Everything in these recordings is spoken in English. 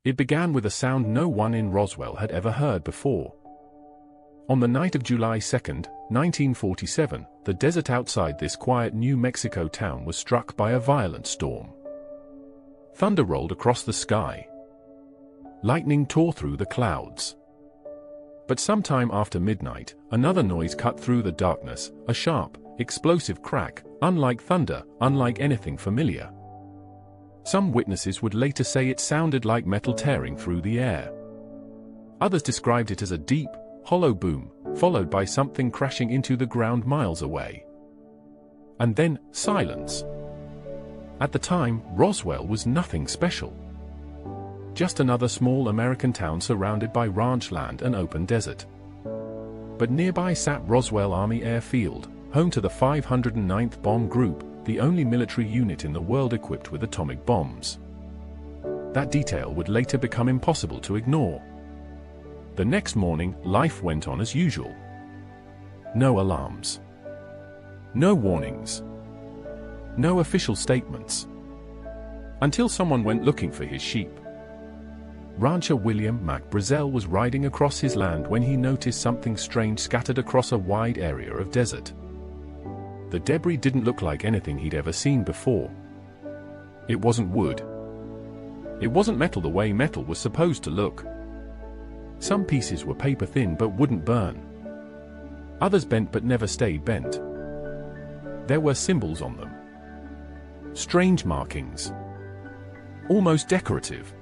It began with a sound no one in Roswell had ever heard before. On the night of July 2, 1947, the desert outside this quiet New Mexico town was struck by a violent storm. Thunder rolled across the sky. Lightning tore through the clouds. But sometime after midnight, another noise cut through the darkness, a sharp, explosive crack, unlike thunder, unlike anything familiar. Some witnesses would later say it sounded like metal tearing through the air. Others described it as a deep, hollow boom, followed by something crashing into the ground miles away. And then, silence. At the time, Roswell was nothing special. Just another small American town surrounded by ranch land and open desert. But nearby sat Roswell Army Airfield, home to the 509th Bomb Group, the only military unit in the world equipped with atomic bombs. That detail would later become impossible to ignore. The next morning, life went on as usual. No alarms. No warnings. No official statements. Until someone went looking for his sheep. Rancher William Mac Brazel was riding across his land when he noticed something strange scattered across a wide area of desert. The debris didn't look like anything he'd ever seen before. It wasn't wood. It wasn't metal the way metal was supposed to look. Some pieces were paper thin but wouldn't burn. Others bent but never stayed bent. There were symbols on them. Strange markings. Almost decorative.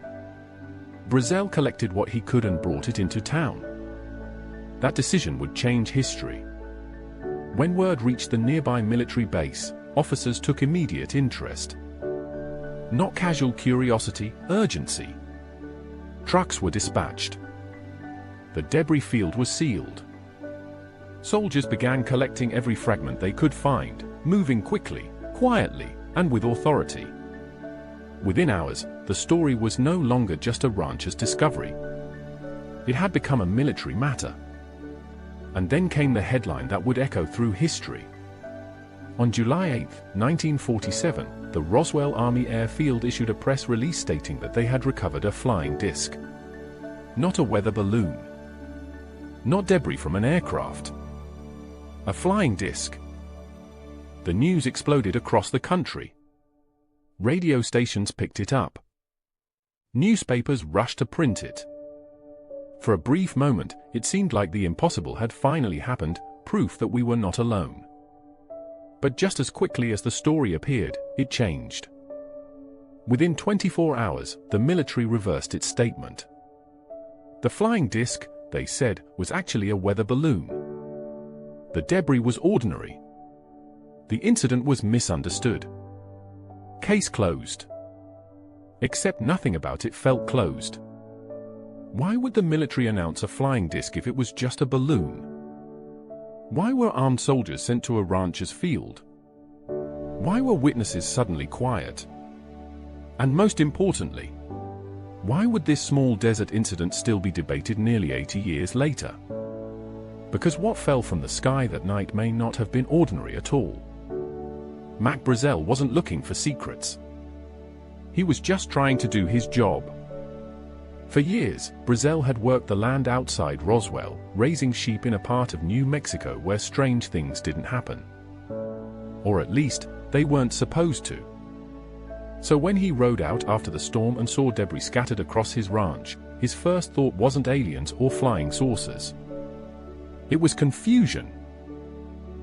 Brazel collected what he could and brought it into town. That decision would change history. When word reached the nearby military base, officers took immediate interest. Not casual curiosity, urgency. Trucks were dispatched. The debris field was sealed. Soldiers began collecting every fragment they could find, moving quickly, quietly, and with authority. Within hours, the story was no longer just a rancher's discovery. It had become a military matter. And then came the headline that would echo through history. On July 8, 1947, the Roswell Army Airfield issued a press release stating that they had recovered a flying disc. Not a weather balloon. Not debris from an aircraft. A flying disc. The news exploded across the country. Radio stations picked it up. Newspapers rushed to print it. For a brief moment, it seemed like the impossible had finally happened, proof that we were not alone. But just as quickly as the story appeared, it changed. Within 24 hours, the military reversed its statement. The flying disc, they said, was actually a weather balloon. The debris was ordinary. The incident was misunderstood. Case closed. Except nothing about it felt closed. Why would the military announce a flying disc if it was just a balloon? Why were armed soldiers sent to a rancher's field? Why were witnesses suddenly quiet? And most importantly, why would this small desert incident still be debated nearly 80 years later? Because what fell from the sky that night may not have been ordinary at all. Mac Brazel wasn't looking for secrets. He was just trying to do his job. For years, Brazel had worked the land outside Roswell, raising sheep in a part of New Mexico where strange things didn't happen. Or at least, they weren't supposed to. So when he rode out after the storm and saw debris scattered across his ranch, his first thought wasn't aliens or flying saucers. It was confusion.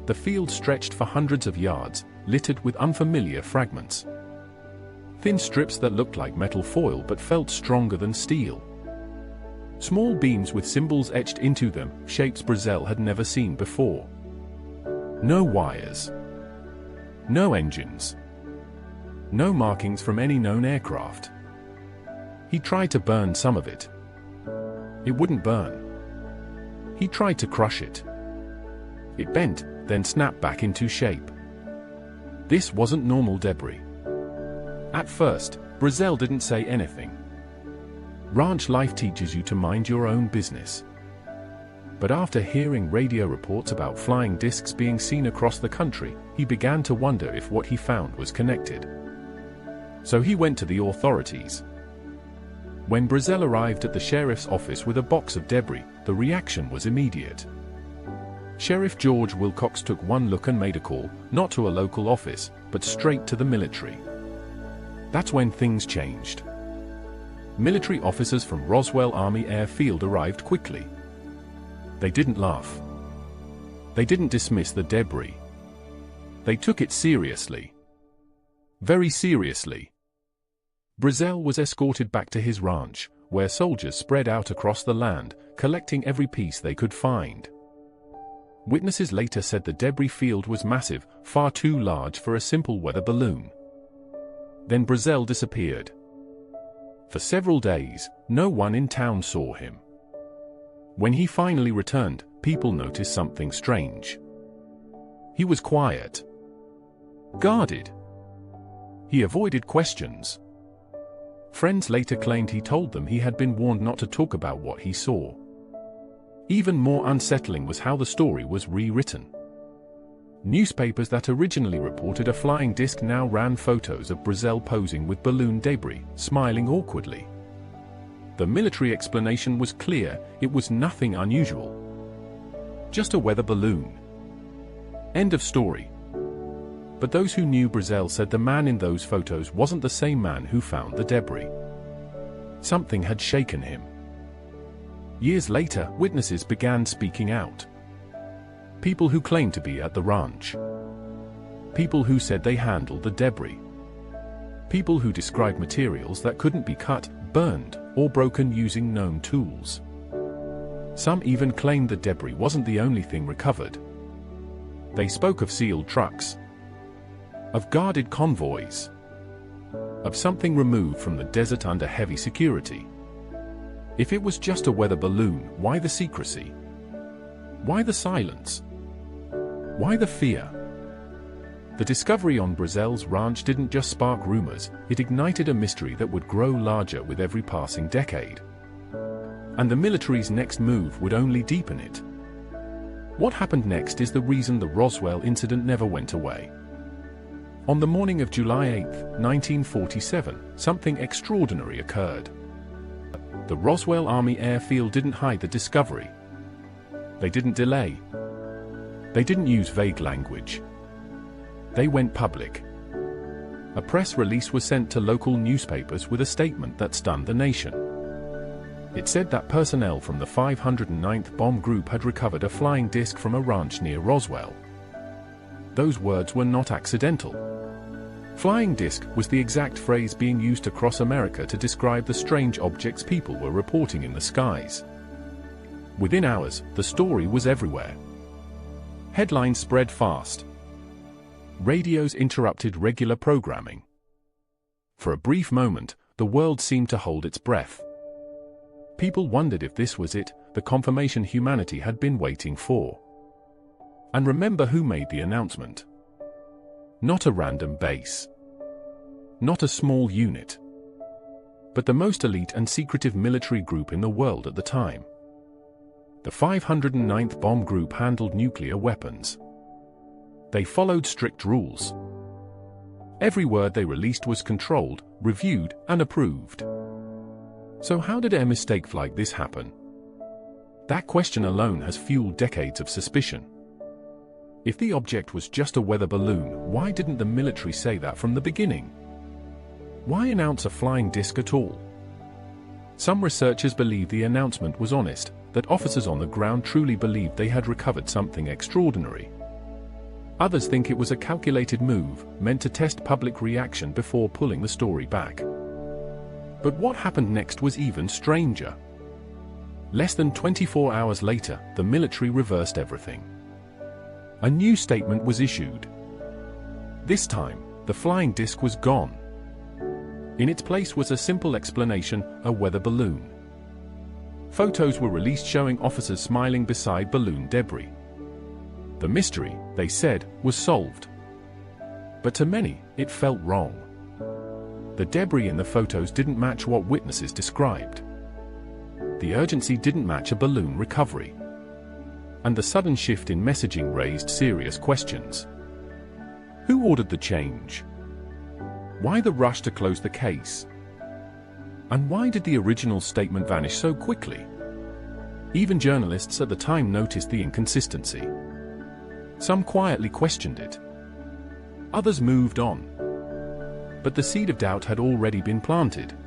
The field stretched for hundreds of yards, littered with unfamiliar fragments. Thin strips that looked like metal foil but felt stronger than steel. Small beams with symbols etched into them, shapes Brazel had never seen before. No wires. No engines. No markings from any known aircraft. He tried to burn some of it. It wouldn't burn. He tried to crush it. It bent, then snapped back into shape. This wasn't normal debris. At first, Brazel didn't say anything. Ranch life teaches you to mind your own business. But after hearing radio reports about flying discs being seen across the country, he began to wonder if what he found was connected. So he went to the authorities. When Brazel arrived at the sheriff's office with a box of debris, the reaction was immediate. Sheriff George Wilcox took one look and made a call, not to a local office, but straight to the military. That's when things changed. Military officers from Roswell Army Airfield arrived quickly. They didn't laugh. They didn't dismiss the debris. They took it seriously. Very seriously. Brazel was escorted back to his ranch, where soldiers spread out across the land, collecting every piece they could find. Witnesses later said the debris field was massive, far too large for a simple weather balloon. Then Brazel disappeared. For several days, no one in town saw him. When he finally returned, people noticed something strange. He was quiet. Guarded. He avoided questions. Friends later claimed he told them he had been warned not to talk about what he saw. Even more unsettling was how the story was rewritten. Newspapers that originally reported a flying disc now ran photos of Brazel posing with balloon debris, smiling awkwardly. The military explanation was clear: it was nothing unusual. Just a weather balloon. End of story. But those who knew Brazel said the man in those photos wasn't the same man who found the debris. Something had shaken him. Years later, witnesses began speaking out. People who claimed to be at the ranch. People who said they handled the debris. People who described materials that couldn't be cut, burned, or broken using known tools. Some even claimed the debris wasn't the only thing recovered. They spoke of sealed trucks, of guarded convoys, of something removed from the desert under heavy security. If it was just a weather balloon, why the secrecy? Why the silence? Why the fear? The discovery on Brazel's ranch didn't just spark rumors, it ignited a mystery that would grow larger with every passing decade. And the military's next move would only deepen it. What happened next is the reason the Roswell incident never went away. On the morning of July 8, 1947, something extraordinary occurred. The Roswell Army Airfield didn't hide the discovery. They didn't delay. They didn't use vague language. They went public. A press release was sent to local newspapers with a statement that stunned the nation. It said that personnel from the 509th Bomb Group had recovered a flying disc from a ranch near Roswell. Those words were not accidental. Flying disc was the exact phrase being used across America to describe the strange objects people were reporting in the skies. Within hours, the story was everywhere. Headlines spread fast. Radios interrupted regular programming. For a brief moment, the world seemed to hold its breath. People wondered if this was it, the confirmation humanity had been waiting for. And remember who made the announcement. Not a random base. Not a small unit. But the most elite and secretive military group in the world at the time. The 509th Bomb Group handled nuclear weapons. They followed strict rules. Every word they released was controlled, reviewed, and approved. So how did a mistake like this happen? That question alone has fueled decades of suspicion. If the object was just a weather balloon, why didn't the military say that from the beginning? Why announce a flying disc at all? Some researchers believe the announcement was honest, that officers on the ground truly believed they had recovered something extraordinary. Others think it was a calculated move, meant to test public reaction before pulling the story back. But what happened next was even stranger. Less than 24 hours later, the military reversed everything. A new statement was issued. This time, the flying disc was gone. In its place was a simple explanation: a weather balloon. Photos were released showing officers smiling beside balloon debris. The mystery, they said, was solved. But to many, it felt wrong. The debris in the photos didn't match what witnesses described. The urgency didn't match a balloon recovery. And the sudden shift in messaging raised serious questions. Who ordered the change? Why the rush to close the case? And why did the original statement vanish so quickly? Even journalists at the time noticed the inconsistency. Some quietly questioned it. Others moved on. But the seed of doubt had already been planted.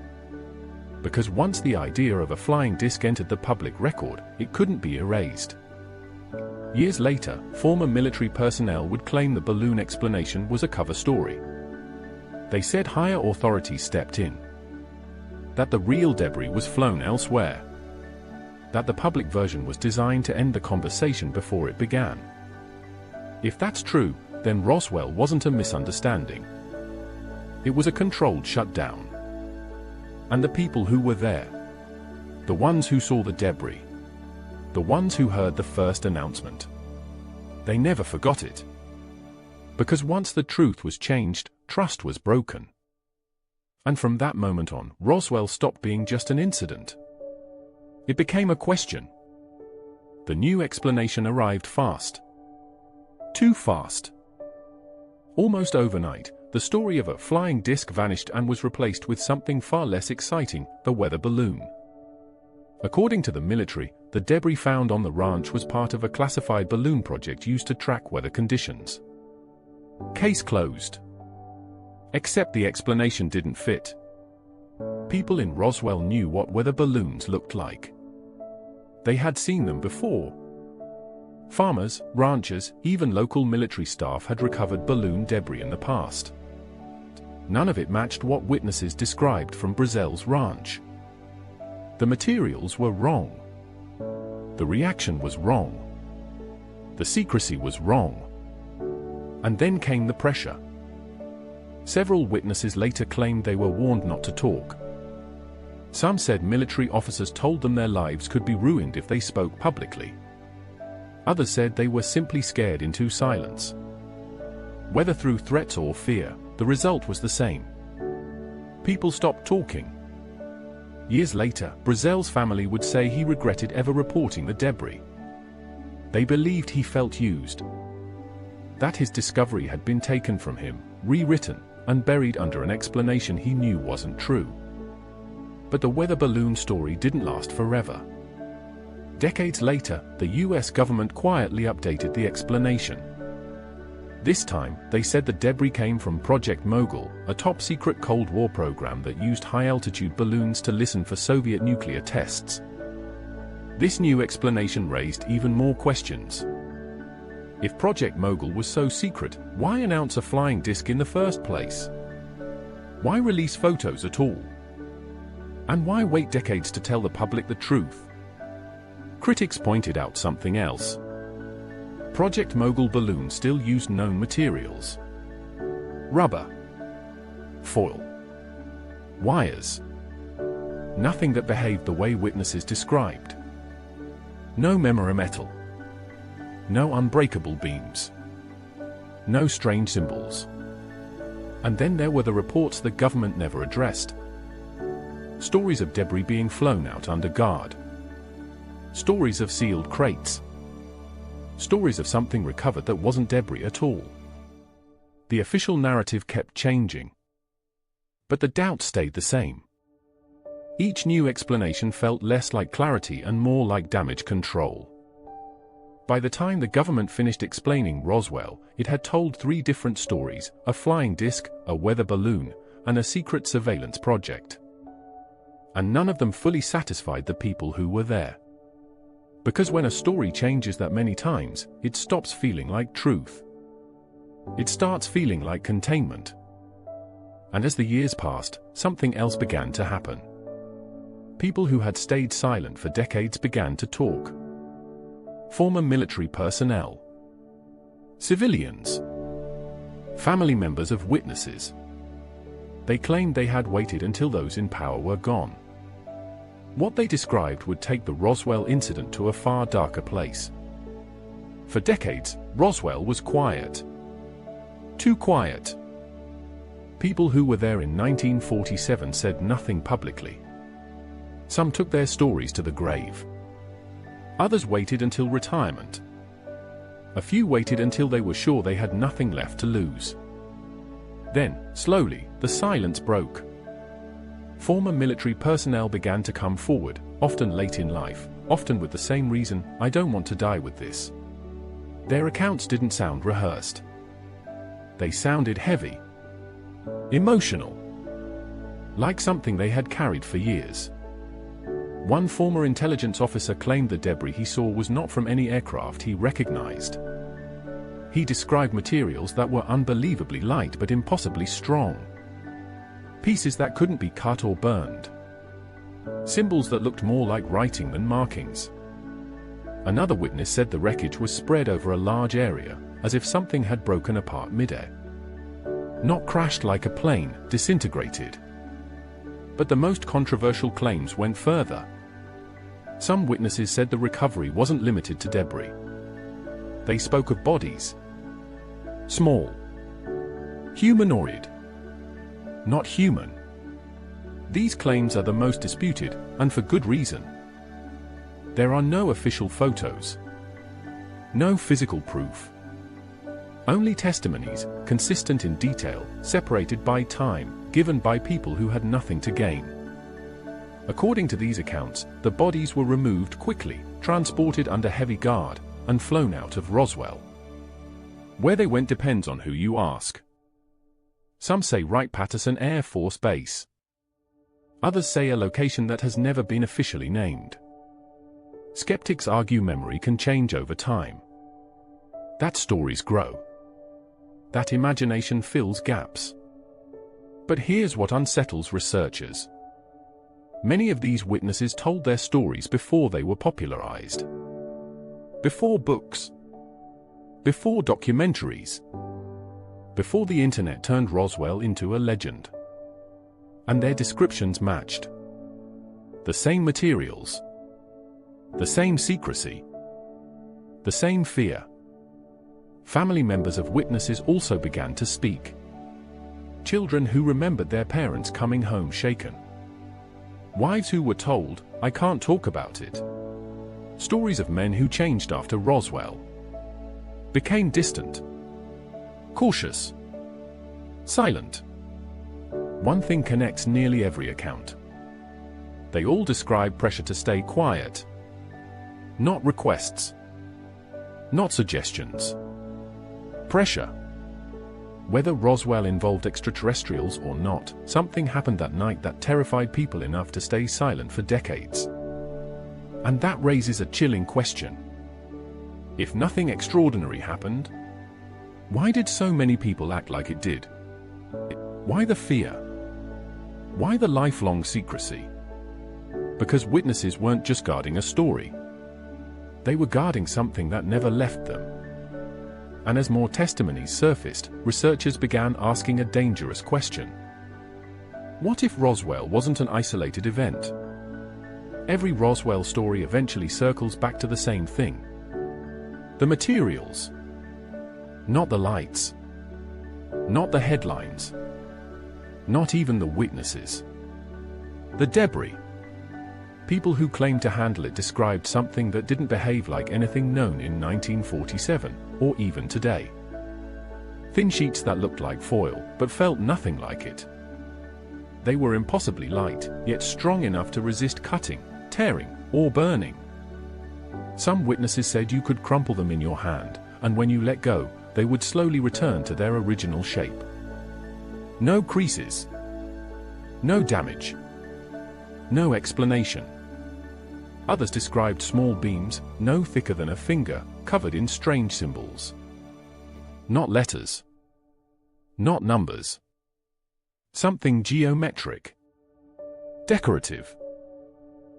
Because once the idea of a flying disc entered the public record, it couldn't be erased. Years later, former military personnel would claim the balloon explanation was a cover story. They said higher authorities stepped in. That the real debris was flown elsewhere. That the public version was designed to end the conversation before it began. If that's true, then Roswell wasn't a misunderstanding. It was a controlled shutdown. And the people who were there, the ones who saw the debris, the ones who heard the first announcement, they never forgot it. Because once the truth was changed, trust was broken. And from that moment on, Roswell stopped being just an incident. It became a question. The new explanation arrived fast. Too fast. Almost overnight, the story of a flying disc vanished and was replaced with something far less exciting, the weather balloon. According to the military, the debris found on the ranch was part of a classified balloon project used to track weather conditions. Case closed. Except the explanation didn't fit. People in Roswell knew what weather balloons looked like. They had seen them before. Farmers, ranchers, even local military staff had recovered balloon debris in the past. None of it matched what witnesses described from Brazel's ranch. The materials were wrong. The reaction was wrong. The secrecy was wrong. And then came the pressure. Several witnesses later claimed they were warned not to talk. Some said military officers told them their lives could be ruined if they spoke publicly. Others said they were simply scared into silence. Whether through threats or fear, the result was the same. People stopped talking. Years later, Brazel's family would say he regretted ever reporting the debris. They believed he felt used. That his discovery had been taken from him, rewritten, and buried under an explanation he knew wasn't true. But the weather balloon story didn't last forever. Decades later, the US government quietly updated the explanation. This time, they said the debris came from Project Mogul, a top-secret Cold War program that used high-altitude balloons to listen for Soviet nuclear tests. This new explanation raised even more questions. If Project Mogul was so secret, why announce a flying disc in the first place? Why release photos at all? And why wait decades to tell the public the truth? Critics pointed out something else. Project Mogul balloons still used known materials. Rubber. Foil. Wires. Nothing that behaved the way witnesses described. No metal. No unbreakable beams. No strange symbols. And then there were the reports the government never addressed. Stories of debris being flown out under guard. Stories of sealed crates. Stories of something recovered that wasn't debris at all. The official narrative kept changing. But the doubt stayed the same. Each new explanation felt less like clarity and more like damage control. By the time the government finished explaining Roswell, it had told 3 different stories: a flying disc, a weather balloon, and a secret surveillance project. And none of them fully satisfied the people who were there. Because when a story changes that many times, it stops feeling like truth. It starts feeling like containment. And as the years passed, something else began to happen. People who had stayed silent for decades began to talk. Former military personnel. Civilians. Family members of witnesses. They claimed they had waited until those in power were gone. What they described would take the Roswell incident to a far darker place. For decades, Roswell was quiet. Too quiet. People who were there in 1947 said nothing publicly. Some took their stories to the grave. Others waited until retirement. A few waited until they were sure they had nothing left to lose. Then, slowly, the silence broke. Former military personnel began to come forward, often late in life, often with the same reason: I don't want to die with this. Their accounts didn't sound rehearsed. They sounded heavy, emotional, like something they had carried for years. One former intelligence officer claimed the debris he saw was not from any aircraft he recognized. He described materials that were unbelievably light but impossibly strong. Pieces that couldn't be cut or burned. Symbols that looked more like writing than markings. Another witness said the wreckage was spread over a large area, as if something had broken apart midair. Not crashed like a plane, disintegrated. But the most controversial claims went further. Some witnesses said the recovery wasn't limited to debris. They spoke of bodies. Small. Humanoid. Not human. These claims are the most disputed, and for good reason. There are no official photos. No physical proof. Only testimonies, consistent in detail, separated by time, given by people who had nothing to gain. According to these accounts, the bodies were removed quickly, transported under heavy guard, and flown out of Roswell. Where they went depends on who you ask. Some say Wright-Patterson Air Force Base. Others say a location that has never been officially named. Skeptics argue memory can change over time. That stories grow. That imagination fills gaps. But here's what unsettles researchers. Many of these witnesses told their stories before they were popularized. Before books. Before documentaries. Before the internet turned Roswell into a legend. And their descriptions matched. The same materials. The same secrecy. The same fear. Family members of witnesses also began to speak. Children who remembered their parents coming home shaken. Wives who were told, "I can't talk about it." Stories of men who changed after Roswell. Became distant. Cautious. Silent. One thing connects nearly every account. They all describe pressure to stay quiet. Not requests. Not suggestions. Pressure. Whether Roswell involved extraterrestrials or not, something happened that night that terrified people enough to stay silent for decades. And that raises a chilling question. If nothing extraordinary happened, why did so many people act like it did? Why the fear? Why the lifelong secrecy? Because witnesses weren't just guarding a story. They were guarding something that never left them. And as more testimonies surfaced, researchers began asking a dangerous question. What if Roswell wasn't an isolated event? Every Roswell story eventually circles back to the same thing. The materials. Not the lights. Not the headlines. Not even the witnesses. The debris. People who claimed to handle it described something that didn't behave like anything known in 1947, or even today. Thin sheets that looked like foil, but felt nothing like it. They were impossibly light, yet strong enough to resist cutting, tearing, or burning. Some witnesses said you could crumple them in your hand, and when you let go, they would slowly return to their original shape. No creases. No damage. No explanation. Others described small beams, no thicker than a finger, covered in strange symbols. Not letters. Not numbers. Something geometric. Decorative.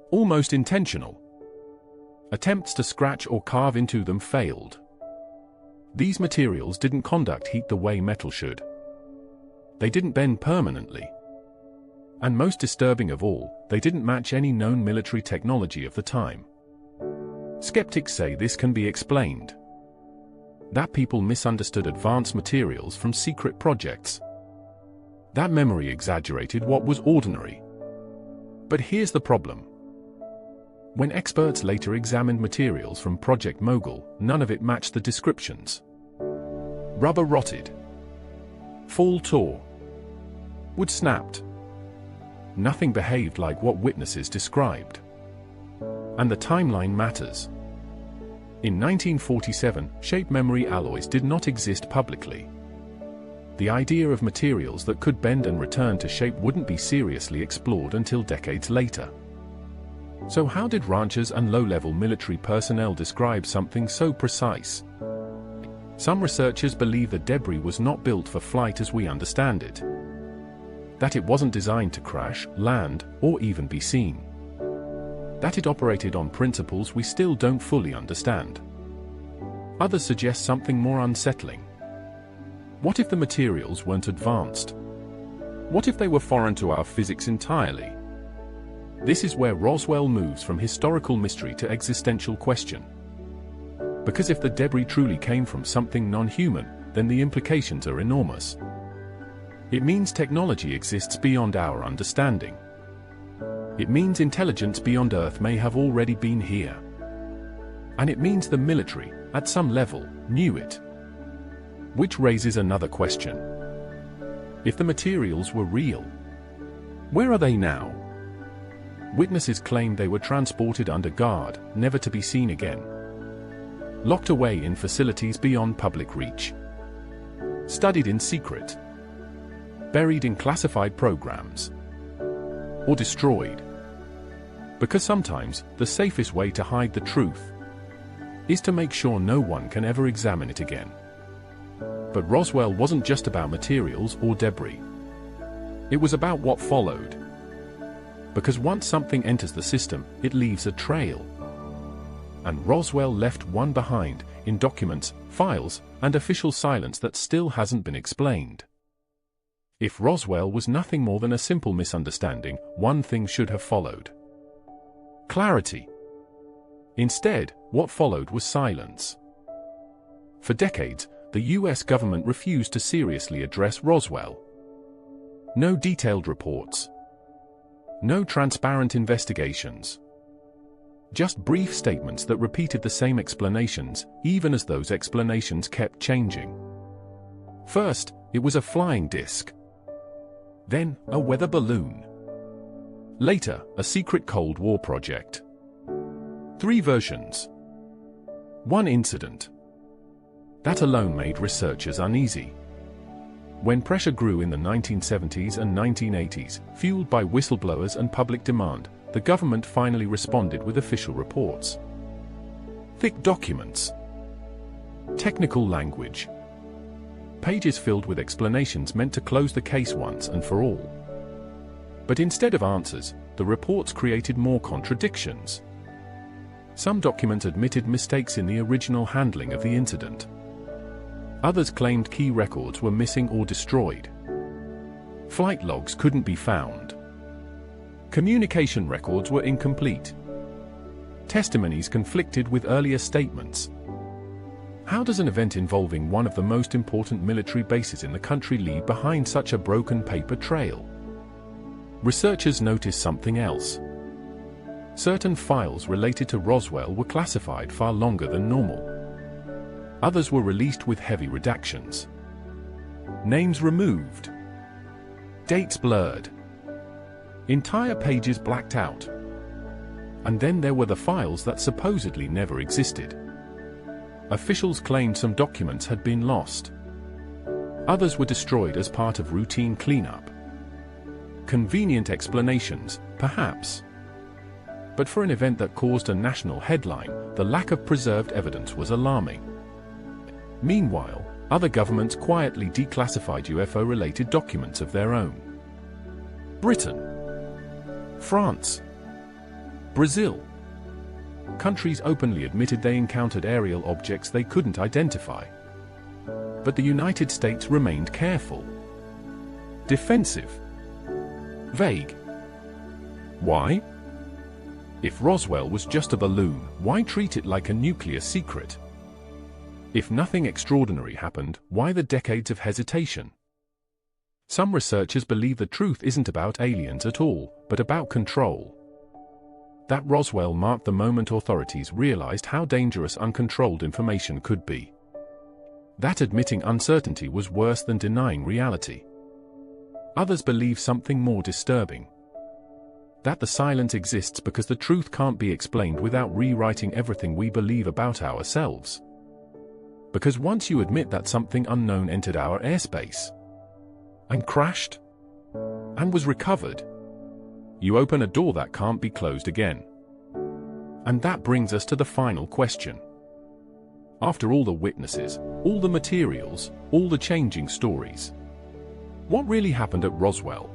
Almost intentional. Attempts to scratch or carve into them failed. These materials didn't conduct heat the way metal should. They didn't bend permanently. And most disturbing of all, they didn't match any known military technology of the time. Skeptics say this can be explained. That people misunderstood advanced materials from secret projects. That memory exaggerated what was ordinary. But here's the problem. When experts later examined materials from Project Mogul, none of it matched the descriptions. Rubber rotted. Fall tore. Wood snapped. Nothing behaved like what witnesses described. And the timeline matters. In 1947, shape memory alloys did not exist publicly. The idea of materials that could bend and return to shape wouldn't be seriously explored until decades later. So how did ranchers and low-level military personnel describe something so precise? Some researchers believe the debris was not built for flight as we understand it. That it wasn't designed to crash, land, or even be seen. That it operated on principles we still don't fully understand. Others suggest something more unsettling. What if the materials weren't advanced? What if they were foreign to our physics entirely? This is where Roswell moves from historical mystery to existential question. Because if the debris truly came from something non-human, then the implications are enormous. It means technology exists beyond our understanding. It means intelligence beyond Earth may have already been here. And it means the military, at some level, knew it. Which raises another question. If the materials were real, where are they now? Witnesses claim they were transported under guard, never to be seen again. Locked away in facilities beyond public reach. Studied in secret. Buried in classified programs. Or destroyed. Because sometimes, the safest way to hide the truth is to make sure no one can ever examine it again. But Roswell wasn't just about materials or debris. It was about what followed. Because once something enters the system, it leaves a trail. And Roswell left one behind, in documents, files, and official silence that still hasn't been explained. If Roswell was nothing more than a simple misunderstanding, one thing should have followed. Clarity. Instead, what followed was silence. For decades, the US government refused to seriously address Roswell. No detailed reports. No transparent investigations. Just brief statements that repeated the same explanations, even as those explanations kept changing. First, it was a flying disc. Then, a weather balloon. Later, a secret Cold War project. 3 versions. 1 incident. That alone made researchers uneasy. When pressure grew in the 1970s and 1980s, fueled by whistleblowers and public demand, the government finally responded with official reports. Thick documents. Technical language. Pages filled with explanations meant to close the case once and for all. But instead of answers, the reports created more contradictions. Some documents admitted mistakes in the original handling of the incident. Others claimed key records were missing or destroyed. Flight logs couldn't be found. Communication records were incomplete. Testimonies conflicted with earlier statements. How does an event involving one of the most important military bases in the country leave behind such a broken paper trail? Researchers noticed something else. Certain files related to Roswell were classified far longer than normal. Others were released with heavy redactions. Names removed. Dates blurred. Entire pages blacked out. And then there were the files that supposedly never existed. Officials claimed some documents had been lost. Others were destroyed as part of routine cleanup. Convenient explanations, perhaps. But for an event that caused a national headline, the lack of preserved evidence was alarming. Meanwhile, other governments quietly declassified UFO-related documents of their own. Britain, France, Brazil. Countries openly admitted they encountered aerial objects they couldn't identify. But the United States remained careful. Defensive. Vague. Why? If Roswell was just a balloon, why treat it like a nuclear secret? If nothing extraordinary happened, why the decades of hesitation? Some researchers believe the truth isn't about aliens at all, but about control. That Roswell marked the moment authorities realized how dangerous uncontrolled information could be. That admitting uncertainty was worse than denying reality. Others believe something more disturbing. That the silence exists because the truth can't be explained without rewriting everything we believe about ourselves. Because once you admit that something unknown entered our airspace, and crashed, and was recovered, you open a door that can't be closed again. And that brings us to the final question. After all the witnesses, all the materials, all the changing stories, what really happened at Roswell?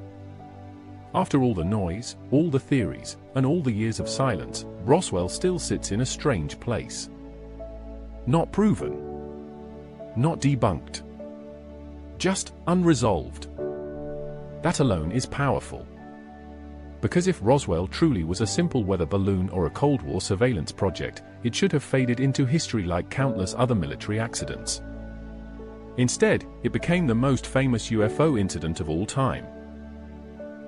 After all the noise, all the theories, and all the years of silence, Roswell still sits in a strange place. Not proven. Not debunked. Just unresolved. That alone is powerful. Because if Roswell truly was a simple weather balloon or a Cold War surveillance project, it should have faded into history like countless other military accidents. Instead, it became the most famous UFO incident of all time.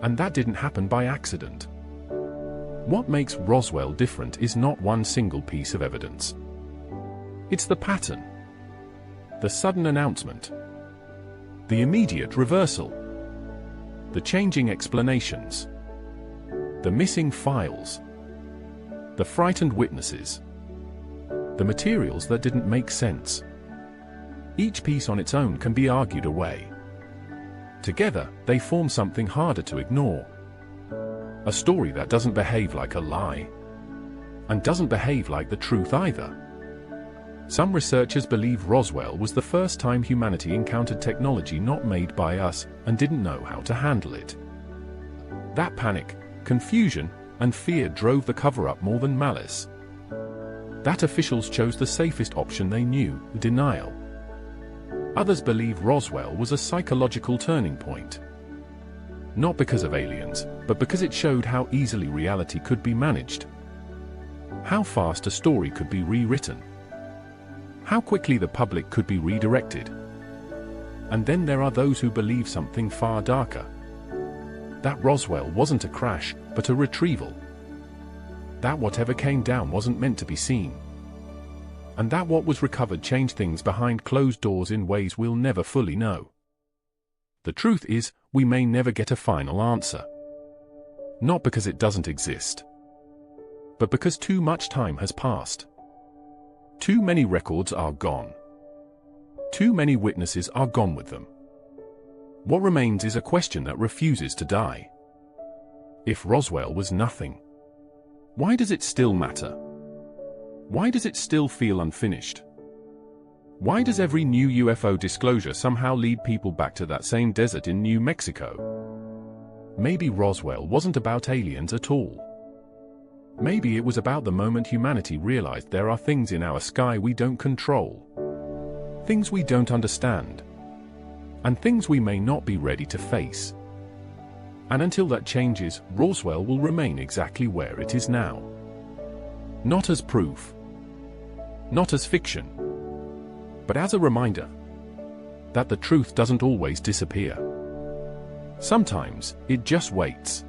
And that didn't happen by accident. What makes Roswell different is not one single piece of evidence. It's the pattern. The sudden announcement. The immediate reversal. The changing explanations. The missing files. The frightened witnesses. The materials that didn't make sense. Each piece on its own can be argued away. Together, they form something harder to ignore. A story that doesn't behave like a lie. And doesn't behave like the truth either. Some researchers believe Roswell was the first time humanity encountered technology not made by us and didn't know how to handle it. That panic, confusion, and fear drove the cover-up more than malice. That officials chose the safest option they knew, denial. Others believe Roswell was a psychological turning point. Not because of aliens, but because it showed how easily reality could be managed. How fast a story could be rewritten. How quickly the public could be redirected. And then there are those who believe something far darker. That Roswell wasn't a crash, but a retrieval. That whatever came down wasn't meant to be seen. And that what was recovered changed things behind closed doors in ways we'll never fully know. The truth is, we may never get a final answer. Not because it doesn't exist, but because too much time has passed. Too many records are gone. Too many witnesses are gone with them. What remains is a question that refuses to die. If Roswell was nothing, why does it still matter? Why does it still feel unfinished? Why does every new UFO disclosure somehow lead people back to that same desert in New Mexico? Maybe Roswell wasn't about aliens at all. Maybe it was about the moment humanity realized there are things in our sky we don't control. Things we don't understand. And things we may not be ready to face. And until that changes, Roswell will remain exactly where it is now. Not as proof. Not as fiction. But as a reminder that the truth doesn't always disappear. Sometimes, it just waits.